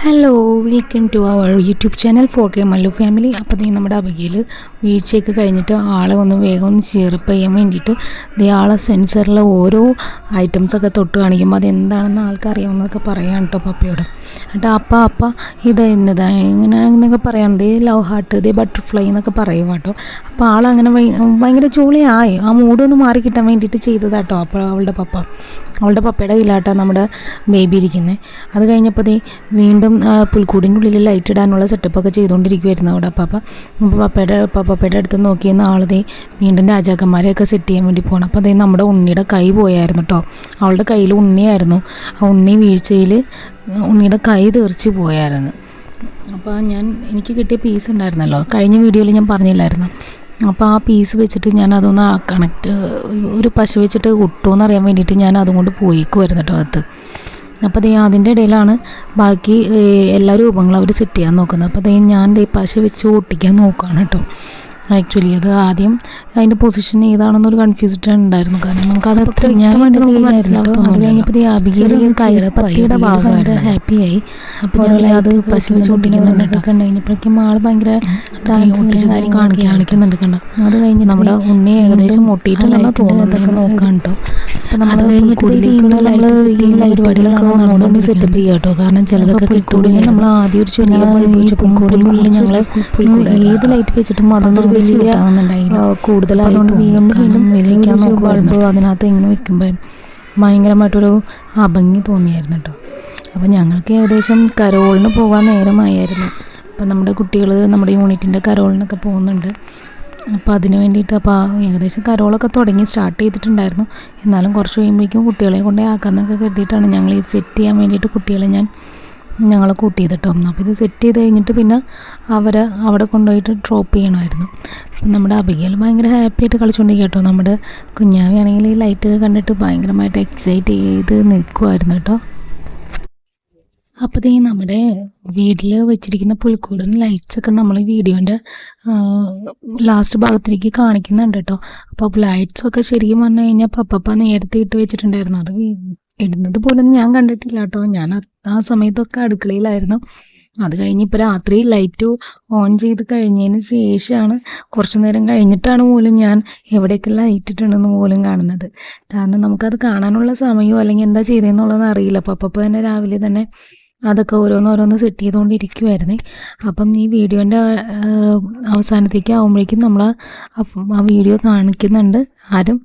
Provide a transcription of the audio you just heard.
Hello, welcome to our YouTube channel 4K Mallu family. അപ്പോൾ നമ്മുടെ അബികയിൽ വീഴ്ചയൊക്കെ കഴിഞ്ഞിട്ട് ആളെ വേഗം ചീർപ്പ് ചെയ്യാൻ വേണ്ടിയിട്ട് ആളെ സെൻസറിലെ ഓരോ ഐറ്റംസൊക്കെ തൊട്ട് കാണിക്കുമ്പോൾ അതെന്താണെന്ന് ആൾക്കറിയാമെന്നൊക്കെ പറയാം കേട്ടോ പപ്പയോട്. എന്നിട്ട് അപ്പ ഇത് എന്നതാണ് അങ്ങനെയൊക്കെ പറയാം. ലവ് ഹാർട്ട്, ബട്ടർഫ്ലൈ എന്നൊക്കെ പറയും കേട്ടോ. അപ്പോൾ ആളങ്ങനെ ഭയങ്കര ജോളിയായി ആ മൂഡൊന്ന് മാറി കിട്ടാൻ വേണ്ടിയിട്ട് ചെയ്തതാട്ടോ. അപ്പോൾ അവളുടെ പപ്പയുടെ കയ്യിലാട്ടോ നമ്മുടെ ബേബി ഇരിക്കുന്നത്. അത് കഴിഞ്ഞപ്പോൾ വീണ്ടും പുൽക്കൂടിൻ്റെ ഉള്ളിൽ ലൈറ്റ് ഇടാനുള്ള സെറ്റപ്പൊക്കെ ചെയ്തുകൊണ്ടിരിക്കുമായിരുന്നു അവിടെ അപ്പോൾ പപ്പയുടെ അടുത്ത് നോക്കിയെന്ന ആളതേ വീണ്ടും രാജാക്കന്മാരെയൊക്കെ സെറ്റ് ചെയ്യാൻ വേണ്ടി പോകണം. അപ്പോൾ നമ്മുടെ ഉണ്ണിയുടെ കൈ പോയായിരുന്നു കേട്ടോ. അവളുടെ കയ്യിൽ ഉണ്ണിയായിരുന്നു. ആ ഉണ്ണി വീഴ്ചയിൽ ഉണ്ണിയുടെ കൈ തെറിച്ച് പോയായിരുന്നു. അപ്പോൾ എനിക്ക് കിട്ടിയ പീസ് ഉണ്ടായിരുന്നല്ലോ, കഴിഞ്ഞ വീഡിയോയിൽ ഞാൻ പറഞ്ഞില്ലായിരുന്നു. അപ്പോൾ ആ പീസ് വെച്ചിട്ട് ഞാൻ അതൊന്ന് ഒരു പശ വെച്ചിട്ട് കുട്ടുമെന്ന് അറിയാൻ വേണ്ടിയിട്ട് ഞാൻ അതും കൊണ്ട് പോയിക്കുമായിരുന്നു കേട്ടോ അകത്ത്. അപ്പോൾ അതിൻ്റെ ഇടയിലാണ് ബാക്കി എല്ലാ രൂപങ്ങളും അവർ സെറ്റ് ചെയ്യാൻ നോക്കുന്നത്. അപ്പോൾ ഞാൻ പശ വെച്ച് ഒട്ടിക്കാൻ നോക്കുകയാണ് കേട്ടോ. ആക്ച്വലി അത് ആദ്യം അതിൻ്റെ പൊസിഷൻ ഏതാണെന്നൊരു കൺഫ്യൂസ്ഡ് ഉണ്ടായിരുന്നു. കാരണം നമുക്കത് ഞാൻ വേണ്ടി അത് കഴിഞ്ഞപ്പോൾ പത്തിയുടെ ഭാഗം ഹാപ്പിയായി. അപ്പോൾ അത് പശ വെച്ച് ഒട്ടിക്കുന്നുണ്ട്. കണ്ടു കഴിഞ്ഞപ്പോഴേക്കും ആൾ ഭയങ്കര കാണിക്കുന്നുണ്ട് കണ്ടോ. അത് കഴിഞ്ഞ് നമ്മുടെ ഉണ്ണി ഏകദേശം ഒട്ടിയിട്ടുള്ള തോന്നുന്നതൊക്കെ നോക്കാം കേട്ടോ. അപ്പോൾ നമ്മൾ പരിപാടികളൊക്കെ ഒന്നുകൂടെ സെറ്റപ്പ് ചെയ്യാം കേട്ടോ. കാരണം ചിലതൊക്കെ പുൽക്കൂടിന് നമ്മൾ ആദ്യം ഒരു ചെറിയ പുൽക്കൂടിനുള്ളിൽ ഞങ്ങൾ ഏത് ലൈറ്റ് വെച്ചിട്ടും അതൊന്നും കൂടുതലായതുകൊണ്ട് വീണ്ടും വെക്കാൻ നോക്കുമായിരുന്നു. അതിനകത്ത് ഇങ്ങനെ വെക്കുമ്പോൾ ഭയങ്കരമായിട്ടൊരു അഭംഗി തോന്നിയായിരുന്നു കേട്ടോ. അപ്പോൾ ഞങ്ങൾക്ക് ഏകദേശം കരോളിന് പോകാൻ നേരമായിരുന്നു. അപ്പം നമ്മുടെ കുട്ടികൾ നമ്മുടെ യൂണിറ്റിൻ്റെ കരോളിനൊക്കെ പോകുന്നുണ്ട്. അപ്പോൾ അതിന് വേണ്ടിയിട്ട് അപ്പോൾ ഏകദേശം കരോളൊക്കെ സ്റ്റാർട്ട് ചെയ്തിട്ടുണ്ടായിരുന്നു. എന്നാലും കുറച്ച് കഴിയുമ്പോഴേക്കും കുട്ടികളെ കൊണ്ടേ ആക്കാമെന്നൊക്കെ കരുതിയിട്ടാണ് ഞങ്ങൾ ഈ സെറ്റ് ചെയ്യാൻ വേണ്ടിയിട്ട് കുട്ടികളെ ഞങ്ങൾ കൂട്ടിയത് കേട്ടോ. അപ്പോൾ ഇത് സെറ്റ് ചെയ്ത് കഴിഞ്ഞിട്ട് പിന്നെ അവരെ അവിടെ കൊണ്ടുപോയിട്ട് ഡ്രോപ്പ് ചെയ്യണമായിരുന്നു. അപ്പം നമ്മുടെ അബിഗയിൽ ഭയങ്കര ഹാപ്പിയായിട്ട് കളിച്ചുകൊണ്ടിരിക്കുക കേട്ടോ. നമ്മുടെ കുഞ്ഞാവിയാണെങ്കിൽ ഈ ലൈറ്റ് കണ്ടിട്ട് ഭയങ്കരമായിട്ട് എക്സൈറ്റ് ചെയ്ത് നിൽക്കുമായിരുന്നു കേട്ടോ. അപ്പോൾ നമ്മുടെ വീട്ടിൽ വെച്ചിരിക്കുന്ന പുൽക്കൂടും ലൈറ്റ്സൊക്കെ നമ്മൾ വീഡിയോൻ്റെ ലാസ്റ്റ് ഭാഗത്തേക്ക് കാണിക്കുന്നുണ്ട് കേട്ടോ. അപ്പോൾ ലൈറ്റ്സൊക്കെ ശരിക്കും പറഞ്ഞു കഴിഞ്ഞാൽ പപ്പ നേരത്തെ ഇട്ട് വെച്ചിട്ടുണ്ടായിരുന്നു. അത് ഇടുന്നത് പോലും ഞാൻ കണ്ടിട്ടില്ല കേട്ടോ. ഞാൻ ആ സമയത്തൊക്കെ അടുക്കളയിലായിരുന്നു. അത് കഴിഞ്ഞ് ഇപ്പോൾ രാത്രി ലൈറ്റ് ഓൺ ചെയ്ത് കഴിഞ്ഞതിന് ശേഷമാണ്, കുറച്ച് നേരം കഴിഞ്ഞിട്ടാണ് പോലും ഞാൻ എവിടെയൊക്കെ ലൈറ്റ് ഇട്ടിട്ടുണ്ടെന്ന് പോലും കാണുന്നത്. കാരണം നമുക്കത് കാണാനുള്ള സമയമോ അല്ലെങ്കിൽ എന്താ ചെയ്തതെന്നുള്ളതെന്ന് അറിയില്ല. പപ്പ തന്നെ രാവിലെ തന്നെ അതൊക്കെ ഓരോന്ന് സെറ്റ് ചെയ്തുകൊണ്ടിരിക്കുമായിരുന്നേ. അപ്പം ഈ വീഡിയോൻ്റെ അവസാനത്തേക്ക് ആകുമ്പോഴേക്കും നമ്മൾ ആ വീഡിയോ കാണിക്കുന്നുണ്ട്. ആരും